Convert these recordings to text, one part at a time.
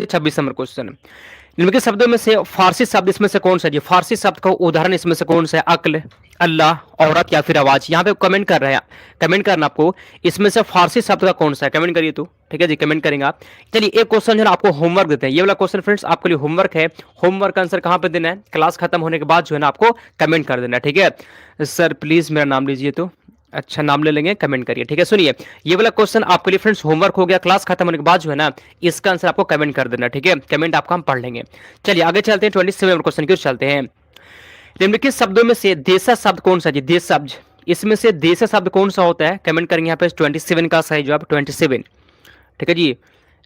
26 number question. निम्नलिखित शब्दों में से फारसी शब्द इसमें से कौन सा है जी? फारसी शब्द का उदाहरण इसमें से कौन सा है? अक्ल, अल्लाह, औरत या फिर आवाज। यहाँ पे कमेंट कर रहे हैं, कमेंट करना आपको, इसमें से फारसी शब्द का कौन सा है? कमेंट करिए तो, ठीक है जी, कमेंट करेंगे आप। चलिए एक क्वेश्चन जो है आपको होमवर्क देते हैं, ये वाला क्वेश्चन फ्रेंड्स आपके लिए होमवर्क है। होमवर्क का आंसर कहाँ पे देना है? क्लास खत्म होने के बाद जो है ना आपको कमेंट कर देना है, ठीक है। सर प्लीज मेरा नाम लीजिए तो, अच्छा नाम ले लेंगे, कमेंट करिए, ठीक है। सुनिए ये वाला क्वेश्चन आपके लिए फ्रेंड्स होमवर्क हो गया, क्लास खत्म होने के बाद जो है ना इसका आंसर आपको कमेंट कर देना, ठीक है। कमेंट आपका हम पढ़ लेंगे। चलिए आगे चलते हैं, 27 नंबर क्वेश्चन की ओर चलते हैं। निम्नलिखित शब्दों में से देशज शब्द कौन सा जी? देश शब्द, इसमें से देशज शब्द कौन सा होता है? कमेंट करेंगे यहाँ पे 27 का सही जवाब 27, ठीक है जी।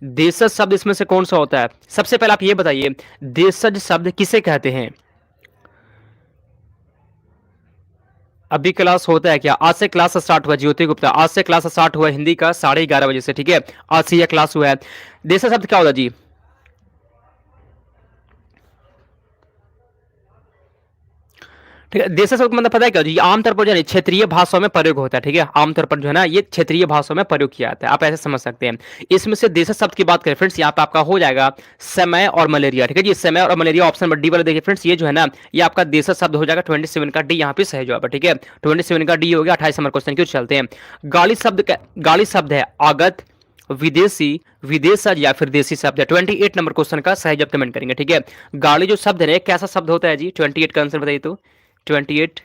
देशज शब्द इसमें से कौन सा होता है? सबसे पहले आप ये बताइए देशज शब्द किसे कहते हैं? अभी क्लास होता है क्या? आज से क्लास स्टार्ट हुआ ज्योति गुप्ता, आज से क्लास स्टार्ट हुआ हिंदी का 11:30 बजे से, ठीक है। आज से यह क्लास हुआ है। देशज शब्द क्या होता है जी? ठीक है, देशज शब्द मतलब पता है क्या जी? आमतौर पर जो है क्षेत्रीय भाषाओं में प्रयोग होता है, ठीक है। आमतौर पर जो है ना ये क्षेत्रीय भाषाओं में प्रयोग किया जाता है, आप ऐसे समझ सकते हैं। इसमें से देशज शब्द की बात करें फ्रेंड्स, यहाँ पे आपका हो जाएगा समय और मलेरिया, ठीक है जी। समय और मलेरिया ऑप्शन नंबर डी वाला देखिए फ्रेंड्स, ये जो है ना ये आपका देशज शब्द हो जाएगा 27 का डी, यहाँ पे सही जवाब है, ठीक है। 27 का डी हो गया। 28 नंबर क्वेश्चन की ओर चलते हैं। गाड़ी शब्द है आगत, विदेशी, विदेशज या फिर देसी शब्द है। 28 नंबर क्वेश्चन का सही जवाब कमेंट करेंगे, ठीक है। गाड़ी जो शब्द है कैसा शब्द होता है जी? 28 का आंसर बताइए तो, 28,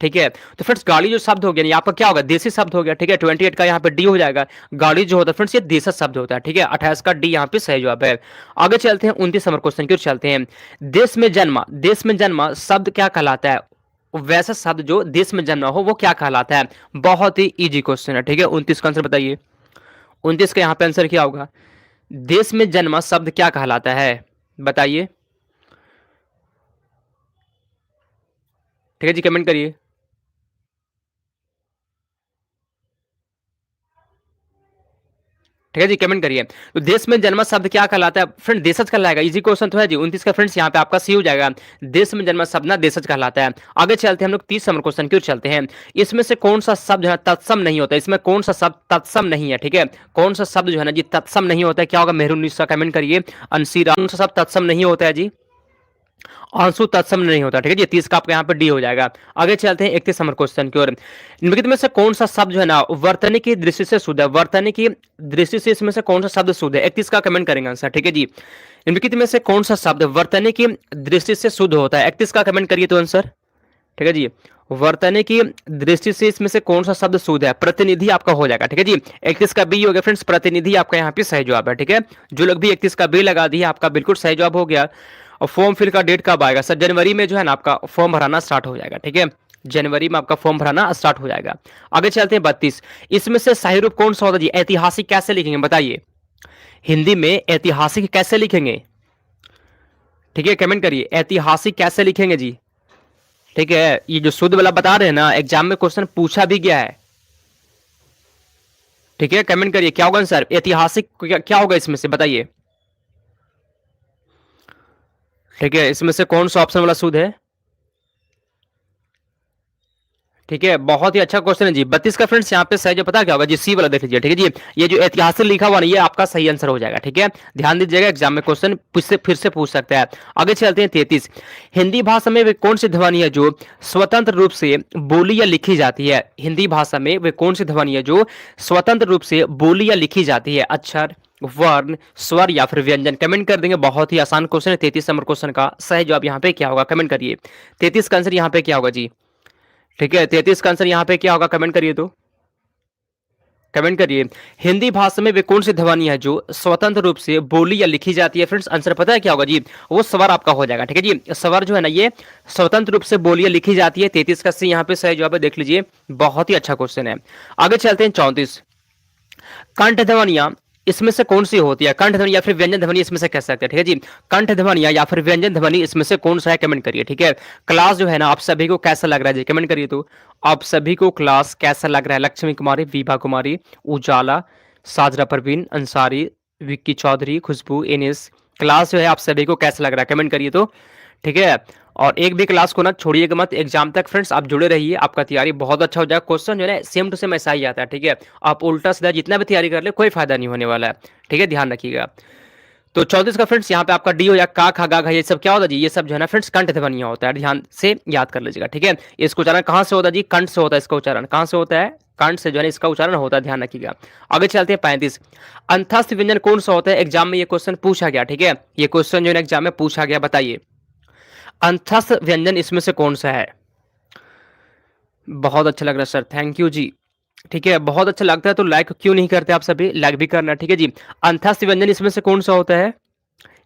ठीक है। तो फ्रेंड्स गाड़ी जो शब्द हो गया यहाँ पर क्या होगा? देसी शब्द हो गया, ठीक है। 28 का यहाँ पे डी हो जाएगा। गाड़ी जो होता है फ्रेंड्स ये देशज शब्द होता है, ठीक है। 28 का डी यहाँ पे सही जवाब है। आगे चलते हैं 29 नंबर क्वेश्चन की ओर चलते हैं। देश में जन्मा, देश में जन्मा शब्द क्या कहलाता है? वैसा शब्द जो देश में जन्मा हो वो क्या कहलाता है? बहुत ही इजी क्वेश्चन है, ठीक है। 29 का आंसर बताइए। 29 का यहाँ पे आंसर क्या होगा? देश में जन्मा शब्द क्या कहलाता है? बताइए, ठीक है जी, कमेंट करिए। ठीक है जी, कमेंट करिए। तो देश में जन्मा शब्द क्या कहलाता है? फ्रेंड देशज कहलाएगा, इजी क्वेश्चन तो है जी। 29 का फ्रेंड्स यहाँ पे आपका सी हो जाएगा। देश में जन्मा शब्द ना देशज कहलाता है। आगे चलते हैं हम लोग 30 नंबर क्वेश्चन की ओर चलते हैं। इसमें से कौन सा शब्द जो है तत्सम नहीं होता? इसमें कौन सा शब्द तत्सम नहीं है? ठीक है, कौन सा शब्द जो है ना जी तत्सम नहीं होता है? क्या होगा? मेहरून निशा कमेंट करिए। अंशीरा, कौन सा शब्द तत्सम नहीं होता है जी? आंसू तत्सम नहीं होता, ठीक है जी। 30 का आपका यहाँ पे डी हो जाएगा। आगे चलते हैं 31 नंबर क्वेश्चन की ओर। निम्नलिखित में से कौन सा शब्द जो है ना वर्तनी की दृष्टि से शुद्ध है? वर्तनी की दृष्टि से इसमें से कौन सा शब्द शुद्ध है? 31 का कमेंट करेंगे आंसर, ठीक है जी। निम्नलिखित में से कौन सा शब्द वर्तनी की दृष्टि से शुद्ध होता है? 31 का कमेंट करिए तो आंसर, ठीक है जी। वर्तनी की दृष्टि से इसमें से कौन सा शब्द शुद्ध है? प्रतिनिधि आपका हो जाएगा, ठीक है जी। 31 का बी हो गया फ्रेंड्स, प्रतिनिधि आपका यहाँ पे सही जवाब है, ठीक है। जो लोग भी 31 का बी लगा दिए आपका बिल्कुल सही जवाब हो गया। और फॉर्म फिल का डेट कब आएगा? सर जनवरी में जो है ना आपका फॉर्म भराना स्टार्ट हो जाएगा, ठीक है। जनवरी में आपका फॉर्म भराना स्टार्ट हो जाएगा। आगे चलते हैं 32। इसमें से सही रूप कौन सा होता है जी? ऐतिहासिक कैसे लिखेंगे बताइए? हिंदी में ऐतिहासिक कैसे लिखेंगे? ठीक है, कमेंट करिए ऐतिहासिक कैसे लिखेंगे जी। ठीक है, ये जो शुद्ध वाला बता रहे हैं ना एग्जाम में क्वेश्चन पूछा भी गया है, ठीक है। कमेंट करिए क्या होगा सर? ऐतिहासिक क्या होगा इसमें से बताइए? ठीक है, इसमें से कौन सा ऑप्शन वाला शुद्ध है? ठीक है, बहुत ही अच्छा क्वेश्चन है जी। 32 का फ्रेंड्स यहाँ पे सही जो पता क्या होगा जी? सी वाला देख लीजिए, ठीक है जी। ये जो ऐतिहासिक लिखा हुआ ना ये आपका सही आंसर हो जाएगा, ठीक है। ध्यान दीजिएगा एग्जाम में क्वेश्चन फिर से पूछ सकता है। आगे चलते हैं 33। हिंदी भाषा में वे कौन सी ध्वनि है जो स्वतंत्र रूप से बोली या लिखी जाती है? हिंदी भाषा में वे कौन सी ध्वनि है जो स्वतंत्र रूप से बोली या लिखी जाती है? अक्षर, वर्ण, स्वर या फिर व्यंजन? कमेंट कर देंगे। बहुत ही आसान क्वेश्चन है। 33 नंबर क्वेश्चन का सही जवाब यहाँ पे क्या होगा? कमेंट करिए। 33 का आंसर यहाँ पे क्या होगा जी? ठीक है, 33 का आंसर यहाँ पे क्या होगा? कमेंट करिए तो, कमेंट करिए। हिंदी भाषा में वे कौन सी ध्वनि है जो स्वतंत्र रूप से बोली या लिखी जाती है? फ्रेंड्स आंसर पता है क्या होगा जी? वो स्वर आपका हो जाएगा, ठीक है जी। स्वर जो है ना ये स्वतंत्र रूप से बोली या लिखी जाती है। 33 का सी यहाँ पे सही जवाब है, देख लीजिए। बहुत ही अच्छा क्वेश्चन है। आगे चलते हैं 34। कंठ ध्वनियां इसमें से कौन सी होती है? कंठ ध्वनि या फिर व्यंजन ध्वनि इसमें से कह सकते हैं, ठीक है जी। कंठ ध्वनिया या फिर व्यंजन ध्वनि इसमें से कौन सा है? कमेंट करिए, ठीक है। क्लास जो है ना आप सभी को कैसा लग रहा है जी? कमेंट करिए तो आप सभी को क्लास कैसा लग रहा है? लक्ष्मी कुमारी, विभा कुमारी, उजाला, साजरा परवीन, अंसारी, विक्की चौधरी, खुशबू, एनिस, क्लास जो है आप सभी को कैसा लग रहा है? कमेंट करिए तो, ठीक है। और एक भी क्लास को ना छोड़िएगा मत, एग्जाम तक फ्रेंड्स आप जुड़े रहिए, आपका तैयारी बहुत अच्छा हो जाएगा। क्वेश्चन जो है ना सेम टू सेम ऐसा ही आता है, ठीक है। आप उल्टा सीधा जितना भी तैयारी कर ले कोई फायदा नहीं होने वाला है, ठीक है, ध्यान रखिएगा। तो 34 का फ्रेंड्स यहाँ पे आपका डी हो जाएगा, का खा गा घा, ये सब क्या होता है जी, ये सब जो है ना फ्रेंड्स कंठ ध्वनिया होता है, ध्यान से याद कर लीजिएगा, ठीक है। इसका उच्चारण कहाँ से होता है जी, कंठ से होता है, इसका उच्चारण कहाँ से होता है, कंठ से जो है इसका उच्चारण होता है, ध्यान रखिएगा। आगे चलते हैं 35, अंतस्थ व्यंजन कौन सा होता है, एग्जाम में ये क्वेश्चन पूछा गया, ठीक है, ये क्वेश्चन जो है एग्जाम में पूछा गया, बताइए अंतस्थ व्यंजन इसमें से कौन सा है। बहुत अच्छा लग रहा है सर, थैंक यू जी, ठीक है, बहुत अच्छा लगता है तो लाइक क्यों नहीं करते आप सभी, लाइक भी करना, ठीक है जी। अंतस्थ व्यंजन इसमें से कौन सा होता है,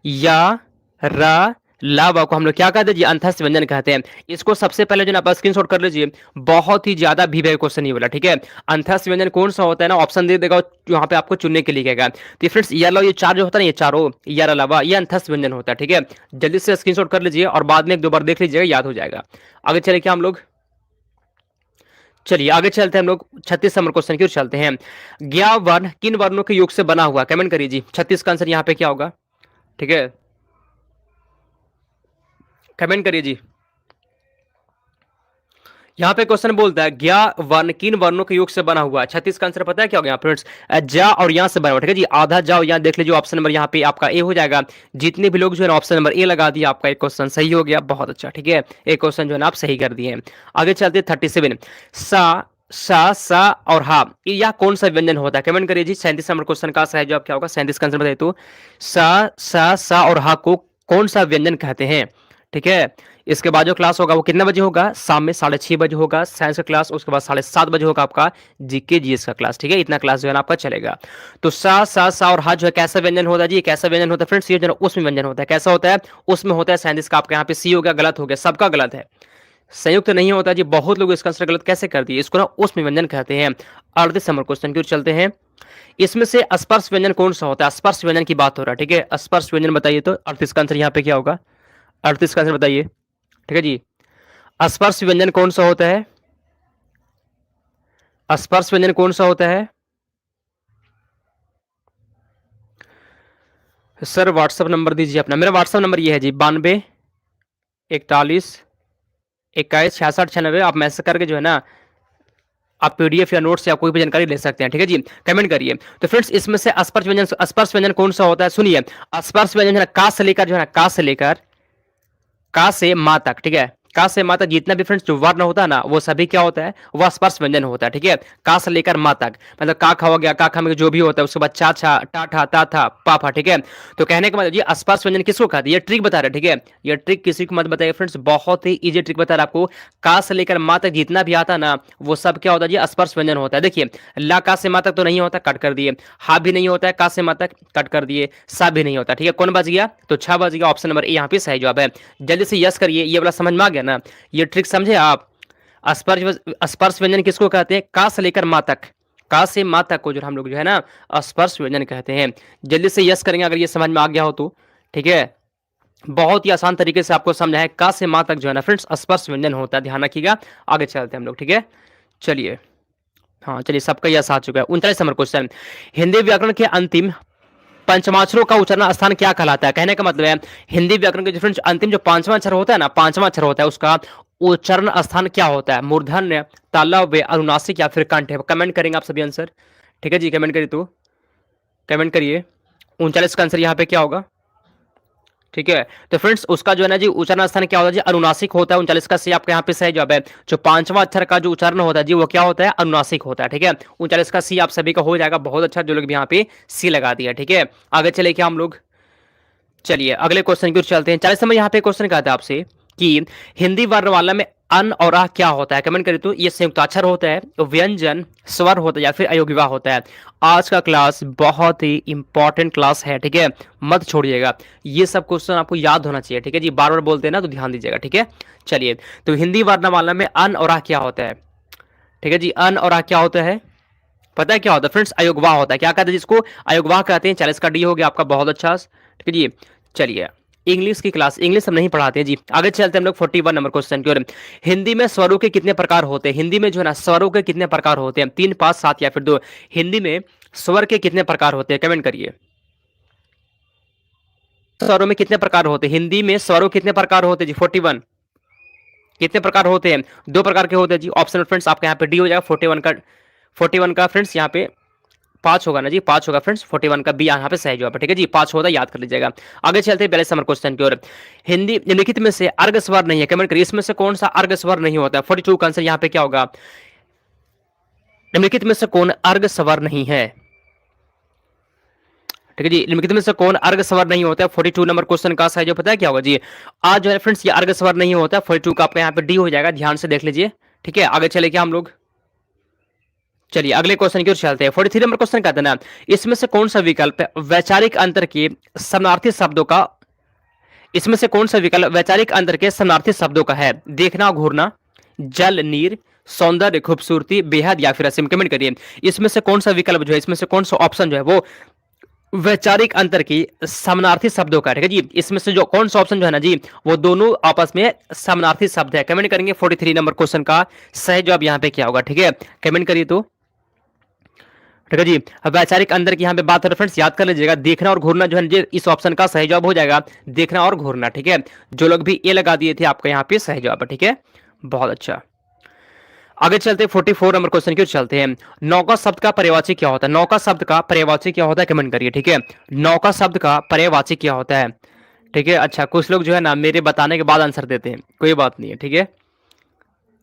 या, रा, ला, वा को हम लोग क्या कहते हैं जी, अंतस्थ व्यंजन कहते हैं। इसको सबसे पहले जो ना आप स्क्रीनशॉट कर लीजिए, बहुत ही ज्यादा भी क्वेश्चन ये वाला, ठीक है। अंतस्थ व्यंजन कौन सा होता है ना, ऑप्शन दे देगा यहाँ पे आपको चुनने के लिए कहेगा। तो फ्रेंड्स ये लो, ये चार जो होता है ना, ये चारों यार अलावा ये अंतस्थ व्यंजन होता है, ठीक है। जल्दी से स्क्रीनशॉट कर लीजिए और बाद में एक दो बार देख लीजिएगा, याद हो जाएगा। आगे चले क्या हम लोग, चलिए आगे चलते हैं हम लोग 36 नंबर क्वेश्चन की ओर चलते हैं। ज्ञा वर्ण किन वर्णों के योग से बना हुआ, कमेंट करिए जी, 36 का आंसर यहाँ पे क्या होगा, ठीक है, कमेंट करिए जी। यहाँ पे क्वेश्चन बोलता है ज्ञा वर्ण किन वर्णों के योग से बना हुआ है, 36 का आंसर पता है क्या होगा फ्रेंड्स, जा और यहाँ से बना हुआ, ठीक है जी, आधा जा और यहाँ देख लीजिए, ऑप्शन नंबर यहाँ पे आपका ए हो जाएगा। जितने भी लोग जो है ऑप्शन नंबर ए लगा दिया, आपका एक क्वेश्चन सही हो गया, बहुत अच्छा, ठीक है, एक क्वेश्चन जो है आप सही कर दिए। आगे चलते 37, सा, सा और हा, यह कौन सा व्यंजन होता है, कमेंट करिए जी। 37 नंबर क्वेश्चन का सही जवाब क्या होगा, 37 का आंसर बताइए तो, सा और हा को कौन सा व्यंजन कहते हैं, ठीक है। इसके बाद जो क्लास होगा वो कितना बजे होगा, शाम में 6:30 बजे होगा साइंस का क्लास, उसके बाद 7:30 बजे होगा आपका जीके जीएस का क्लास, ठीक है, इतना क्लास जो है आपका चलेगा। तो सा और हा जो है कैसा व्यंजन होता है जी, कैसा व्यंजन होता है फ्रेंड्स, ये जो उसमें व्यंजन होता है, कैसा होता है, उसमें होता है 37 का आपका यहाँ पे सी हो गया, गलत हो गया, सबका गलत है, संयुक्त नहीं होता जी, बहुत लोग इसका आंसर गलत कैसे कर दिए, इसको ना उसमें व्यंजन कहते हैं। 38 नंबर क्वेश्चन की ओर चलते हैं, इसमें से स्पर्श व्यंजन कौन सा होता है, स्पर्श व्यंजन की बात हो रहा है, ठीक है, स्पर्श व्यंजन बताइए तो 38 का आंसर यहाँ पे क्या होगा, 38 का आंसर बताइए, ठीक है जी। स्पर्श व्यंजन कौन सा होता है, स्पर्श व्यंजन कौन सा होता है सर, व्हाट्सअप नंबर दीजिए अपना, मेरा व्हाट्सअप नंबर ये है जी, 92 41 66 96, आप मैसेज करके जो है ना आप पीडीएफ या नोट्स या कोई भी जानकारी ले सकते हैं, ठीक है जी, कमेंट करिए। तो फ्रेंड्स इसमें से स्पर्श व्यंजन कौन सा होता है, सुनिए, स्पर्श व्यंजन है का से लेकर जो है ना, का से माँ तक, ठीक है, का से माँ तक जितना भी फ्रेंड्स जो वर्ण होता है ना, वो सभी क्या होता है, वह स्पर्श व्यंजन होता है, ठीक है। का से लेकर माँ तक, मतलब का खा हो गया, का खा में जो भी होता है, उसके बाद चा छा, टा ठा, ता था, पा फा, ठीक है। तो कहने का मतलब ये स्पर्श व्यंजन किसको कहते हैं, ये ट्रिक बता रहे, ठीक है, ये ट्रिक किसी को मत बताइए फ्रेंड्स, बहुत ही इजी ट्रिक बता रहा आपको। का से लेकर माँ तक जितना भी आता ना, वो सब क्या होता है जी, स्पर्श व्यंजन होता है। देखिए ला का से माँ तक तो नहीं होता, कट कर दिए, हा भी नहीं होता है का से माँ तक, कट कर दिए, सा भी नहीं होता, ठीक है, कौन बच गया, तो 6 बच गया, ऑप्शन नंबर ए यहाँ पे सही जवाब है। जल्दी से यस करिए, ये वाला समझ में आ गया ना, ये ट्रिक समझे आप। स्पर्श स्पर्श व्यंजन किसको कहते हैं, का से लेकर माँ तक, का से माँ तक को जो हम लोग जो है ना स्पर्श व्यंजन कहते हैं। जल्दी से यस करेंगे अगर ये समझ में आ गया हो तो, ठीक है, बहुत ही आसान तरीके से आपको समझा है, का से माँ तक जो है ना फ्रेंड्स स्पर्श व्यंजन होता है, ध्यान रखिएगा। आगे चलते हैं हम लोग, ठीक है, चलिए, हाँ चलिए, सबका यस आ चुका है। 39 नंबर क्वेश्चन, हिंदी व्याकरण के अंतिम पंचमाक्षरों का उच्चारण स्थान क्या कहलाता है, कहने का मतलब है हिंदी व्याकरण के फ्रेंड्स अंतिम जो पांचवा अक्षर होता है ना, पांचवा अक्षर होता है, उसका उच्चारण स्थान क्या होता है, मूर्धन्य, तालव्य, अनुनासिक या फिर कंठ है, कमेंट करेंगे आप सभी आंसर, ठीक है जी, कमेंट करिए तो, कमेंट करिए। 39 का आंसर यहाँ पे क्या होगा, ठीक है। तो फ्रेंड्स उसका जो है ना जी उच्चारण स्थान क्या होता है जी, अनुनासिक होता है। 39 का सी आपका यहाँ पे सही जवाब है। जो पांचवा अक्षर का जो उच्चारण होता है जी, वो क्या होता है, अनुनासिक होता है, ठीक है। 39 का सी आप सभी का हो जाएगा, बहुत अच्छा, जो लोग भी यहाँ पे सी लगा दिया, ठीक है। आगे चले क्या हम लोग, चलिए अगले क्वेश्चन की ओर चलते हैं। 40 नंबर यहाँ पे क्वेश्चन कहता है आपसे कि हिंदी वर्णमाला में अन और आ क्या होता है, कमेंट करिए तो, ये संयुक्ताक्षर होता है, व्यंजन, स्वर होता है या फिर अयोग्यवा होता है। आज का क्लास बहुत ही इंपॉर्टेंट क्लास है, ठीक है, मत छोड़िएगा, ये सब क्वेश्चन आपको याद होना चाहिए, ठीक है जी, बार बार बोलते हैं ना तो ध्यान दीजिएगा, ठीक है। चलिए, तो हिंदी वर्णमाला में अन और आ क्या होता है, ठीक है जी, अन और आ क्या होता है, पता है क्या होता है फ्रेंड्स, अयोगवाह होता है, क्या कहते हैं जिसको, अयोगवाह कहते हैं। 40 का डी हो गया आपका, बहुत अच्छा, ठीक है जी। चलिए इंग्लिश की क्लास, इंग्लिश हम नहीं पढ़ाते हैं जी। आगे चलते हैं हम लोग 41 नंबर क्वेश्चन की ओर। हिंदी में स्वरों के कितने प्रकार होते हैं, हिंदी में जो है ना स्वरों के कितने प्रकार होते हैं, 3, 5, 7 या फिर 2, हिंदी में स्वर के कितने प्रकार होते हैं, कमेंट करिए। स्वरों में कितने प्रकार होते हैं, हिंदी में स्वरों कितने प्रकार होते हैं जी, 41 कितने प्रकार होते हैं, 2 प्रकार के होते हैं जी, ऑप्शन फ्रेंड्स आपका यहाँ पे डी हो जाएगा, 41 का फ्रेंड्स यहाँ पे पांच होगा ना जी, पांच होगा फ्रेंड्स, 41 का बी यहाँ पे सही जवाब है। ठीक है जी, पांच होता है, याद कर लीजिएगा। आगे चलते हैं 42 नंबर क्वेश्चन की ओर। हिंदी निम्नलिखित में से अर्ग स्वर नहीं है, कमेंट करिए, इसमें से कौन सा अर्ग स्वर नहीं होता है। 42 का आंसर यहाँ पे क्या होगा, निम्नलिखित में से कौन अर्ग स्वर नहीं है। ठीक है जी, निम्नलिखित में से कौन अर्ग स्वर नहीं होता है। 42 नंबर क्वेश्चन का सही जो पता है क्या होगा जी, आज जो है फ्रेंड्स ये अर्ग स्वर नहीं होता है। 42 का आपका यहाँ पे डी हो जाएगा, ध्यान से देख लीजिए। ठीक है, आगे चले क्या हम लोग, चलिए अगले क्वेश्चन की ओर चलते हैं। 43 नंबर क्वेश्चन कहते हैं ना, इसमें से कौन सा विकल्प वैचारिक अंतर के समानार्थी शब्दों का, इसमें से कौन सा विकल्प वैचारिक अंतर के समानार्थी शब्दों का है। देखना, घूरना, जल, नीर, सौंदर्य, खूबसूरती, बेहद या फिर असीम, कमेंट करिए। इसमें से कौन सा विकल्प जो है, इसमें से कौन सा ऑप्शन जो है वो वैचारिक अंतर की समानार्थी शब्दों का। ठीक है जी, इसमें से जो कौन सा ऑप्शन जो है ना जी, वो दोनों आपस में समानार्थी शब्द है, कमेंट करेंगे। 43 नंबर क्वेश्चन का सही जवाब यहाँ पे क्या होगा। ठीक है, कमेंट करिए तो। ठीक है जी, वैचारिक अंदर की यहाँ पे बात हो रही है फ्रेंड्स, याद कर लीजिएगा। देखना और घूरना जो है जी, इस ऑप्शन का सही जवाब हो जाएगा, देखना और घूरना। ठीक है, जो लोग भी ए लगा दिए थे आपका यहाँ पे सही जवाब है। ठीक है, बहुत अच्छा। आगे चलते हैं 44 नंबर क्वेश्चन की ओर चलते हैं। नौका शब्द का पर्यायवाची क्या होता है, नौका शब्द का पर्यायवाची क्या होता है, कमेंट करिए। ठीक है, नौका शब्द का पर्यायवाची क्या होता है। ठीक है, अच्छा कुछ लोग जो है ना मेरे बताने के बाद आंसर देते हैं, कोई बात नहीं है। ठीक है,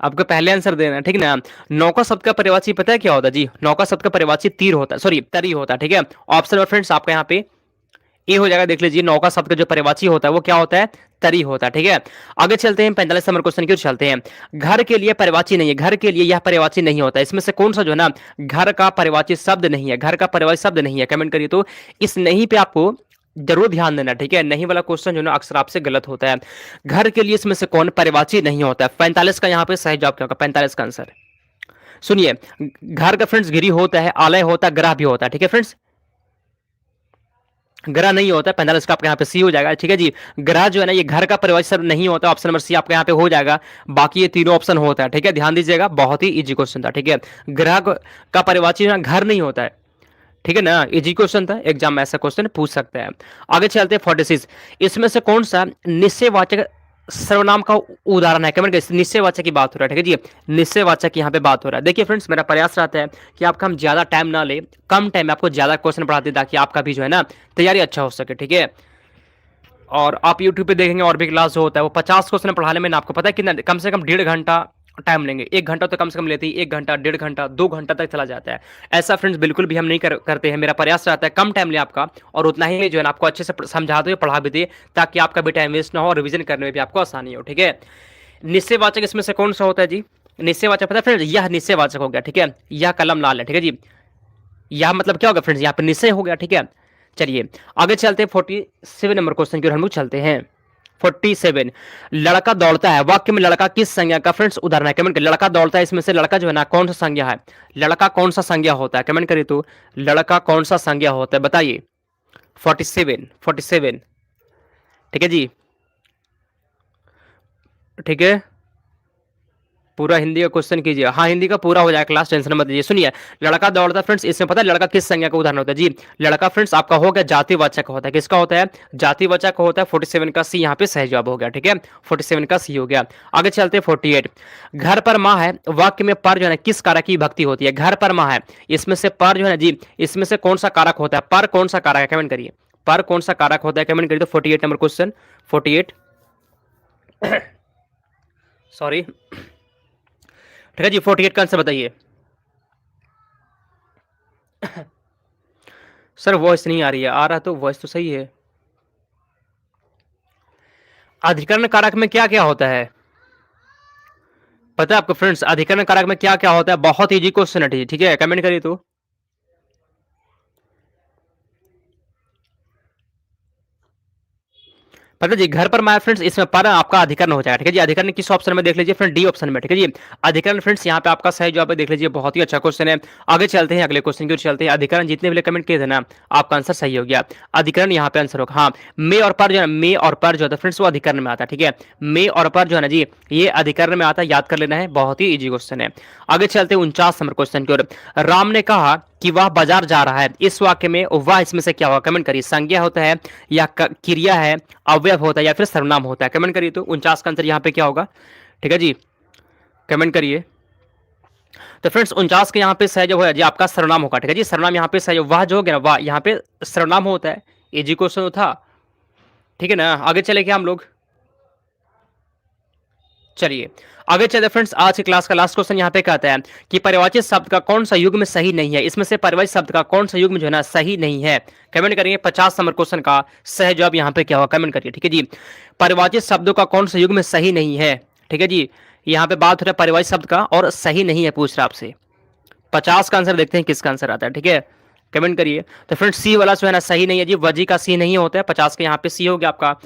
आपको पहले आंसर देना है, ठीक ना। नौका शब्द का पर्यायवाची पता है क्या होता है जी, नौका शब्द का पर्यायवाची तीर होता है, सॉरी तरी होता है। ठीक है, ऑप्शन में फ्रेंड्स आपका यहाँ पे ए हो जाएगा, देख लीजिए। नौका शब्द का जो पर्यायवाची होता है वो क्या होता है, तरी होता है। ठीक है, आगे चलते हैं 45 नंबर क्वेश्चन की ओर चलते हैं। घर के लिए पर्यायवाची नहीं है, घर के लिए यह पर्यायवाची नहीं होता है। इसमें से कौन सा जो है ना घर का पर्यायवाची शब्द नहीं है, घर का पर्यायवाची शब्द नहीं है, कमेंट करिए तो। इस नहीं पे आपको जरूर ध्यान देना। ठीक है, नहीं वाला क्वेश्चन जो है ना अक्सर आपसे गलत होता है। घर के लिए इसमें से कौन पर्यायवाची नहीं होता है। 45 का यहाँ पे सही जवाब क्या होगा, 45 का आंसर सुनिए। घर का फ्रेंड्स गिरी होता है, आलय होता है, ग्रह भी होता है। ठीक है फ्रेंड्स, ग्रह नहीं होता है, 45 का आपका यहाँ पे सी हो जाएगा। ठीक है जी, ग्रह जो है ना ये घर का परिवार शब्द नहीं होता, ऑप्शन नंबर सी आपका यहाँ पे हो जाएगा। बाकी ये तीनों ऑप्शन होता है। ठीक है, ध्यान दीजिएगा, बहुत ही इजी क्वेश्चन था। ठीक है, ग्रह का परिवाची घर नहीं होता है। ठीक है ना, इजी क्वेश्चन था, एग्जाम में ऐसा क्वेश्चन पूछ सकते हैं। आगे चलते हैं 46। इसमें से कौन सा निश्चयवाचक सर्वनाम का उदाहरण है, कमेंट करिए। निश्चयवाचक की बात हो रहा है। ठीक है जी, निश्चयवाचक की यहाँ पे बात हो रहा है। देखिए फ्रेंड्स, मेरा प्रयास रहता है कि आपका हम ज्यादा टाइम ना ले, कम टाइम में आपको ज्यादा क्वेश्चन पढ़ाते ताकि आपका भी जो है ना तैयारी अच्छा हो सके। ठीक है, और आप यूट्यूब पे देखेंगे और भी क्लास जो होता है वो 50 क्वेश्चन पढ़ाने में ना आपको पता है कितना, कम से कम 1.5 घंटा टाइम लेंगे। 1 घंटा तो कम से कम लेते ही, 1 घंटा, 1.5 घंटा, 2 घंटा तक चला जाता है। ऐसा फ्रेंड्स बिल्कुल भी हम नहीं करते हैं। मेरा प्रयास रहता है कम टाइम ले आपका, और उतना ही जो है ना आपको अच्छे से समझाते हुए पढ़ा भी दे, ताकि आपका भी टाइम वेस्ट ना हो और रिविजन करने में भी आपको आसानी हो। ठीक है, निश्चयवाचक इसमें से कौन सा होता है जी, निश्चयवाचक पता है फ्रेंड्स, यह निश्चयवाचक हो गया। ठीक है, यह कलम लाल है। ठीक है जी, यह मतलब क्या होगा फ्रेंड्स, यहाँ पे निश्चय हो गया। ठीक है, चलिए आगे चलते हैं 47 नंबर क्वेश्चन की ओर हम लोग चलते हैं। 47, लड़का दौड़ता है, वाक्य में लड़का किस संज्ञा का फ्रेंड्स उदाहरण है, कमेंट करिए। लड़का दौड़ता है, इसमें से लड़का जो है ना कौन सा संज्ञा है, लड़का कौन सा संज्ञा होता है, कमेंट करिए तो। लड़का कौन सा संज्ञा होता है बताइए। 47 ठीक है जी, ठीक है, पूरा हिंदी का क्वेश्चन कीजिए। हाँ, हिंदी का पूरा हो जाएगा क्लास, टेंशन मत लीजिए। सुनिए, लड़का दौड़ता फ्रेंड्स, इसमें पता है लड़का किस संज्ञा का उदाहरण होता है जी, लड़का फ्रेंड्स आपका हो गया जातिवाचक होता है। किसका होता है, जातिवाचक होता है। 47 का सी यहाँ पे सही जवाब हो गया। ठीक है, 47 का सी हो गया। आगे चलते हैं 48। घर पर माँ है, वाक्य में पर जो है ना किस कारक की भक्ति होती है। घर पर माँ है, इसमें से पर जो है ना जी, इसमें से कौन सा कारक होता है, पर कौन सा कारक है, कमेंट करिए। पर कौन सा कारक होता है, कमेंट करिए तो। 48 नंबर क्वेश्चन, 48 सॉरी, ठीक है जी, 48 का आंसर बताइए। सर वॉइस नहीं आ रही है, आ रहा तो वॉइस तो सही है। अधिकरण कारक में क्या क्या होता है पता है आपको फ्रेंड्स, अधिकरण कारक में क्या क्या होता है, बहुत इजी क्वेश्चन है। ठीक है, कमेंट करिए तो। पता जी, घर पर माय फ्रेंड्स, इसमें पर आपका अधिकरण हो जाएगा। ठीक है जी, अधिकरण किस ऑप्शन में देख लीजिए फ्रेंड, डी ऑप्शन में। ठीक है जी, अधिकरण फ्रेंड्स यहाँ पे आपका सही जवाब है, देख लीजिए, बहुत ही अच्छा क्वेश्चन है। आगे चलते हैं अगले क्वेश्चन की ओर चलते हैं। अधिकरण जितने भी कमेंट किए थे ना, आपका आंसर सही हो गया। अधिकरण यहाँ पे आंसर होगा। हाँ, मे और पर जो है, मे और पर जो है फ्रेंड्स वो अधिकरण में आता है। ठीक है, मे और पर जो है ना जी ये अधिकरण में आता है, याद कर लेना है, बहुत ही ईजी क्वेश्चन है। आगे चलते हैं 49 नंबर क्वेश्चन की ओर। राम ने कहा कि वह बाजार जा रहा है, इस वाक्य में वह इसमें से क्या होगा, कमेंट करिए। संज्ञा होता है या क्रिया है, अवयव होता है या फिर सर्वनाम होता है, कमेंट करिए तो। 49 का आंसर यहाँ पे क्या होगा, ठीक है जी, कमेंट करिए। तो फ्रेंड्स 49 के यहाँ पे सही जो है जी आपका सर्वनाम होगा, ठीक है जी। सर्वनाम यहाँ पे सही, वाह जो हो गया ना, वाह यहाँ पे सर्वनाम होता है। इजी क्वेश्चन तो था, ठीक है ना। आगे चले क्या हम लोग, चलिए आगे चलते फ्रेंड्स। आज की क्लास का लास्ट क्वेश्चन यहाँ पे कहता है कि परिवाचित शब्द का कौन सा युग्म सही नहीं है। इसमें से परिवाचित शब्द का कौन सा युग्म जो है ना सही नहीं है, कमेंट करिए। 50 नंबर क्वेश्चन का सही जवाब यहाँ पे क्या होगा, कमेंट करिए, ठीक है जी। परिवाचित शब्दों का कौन सा युग्म सही नहीं है, ठीक है जी। यहाँ पे बात हो रहा है परिवाचित शब्द का और सही नहीं है पूछ रहा आपसे। 50 का आंसर देखते हैं किसका आंसर आता है, ठीक है, कमेंट करिए। तो फ्रेंड्स सी वाला जो है ना सही नहीं है जी, वजी का सी नहीं होता है। 50 के यहाँ पे सी हो गया आपका।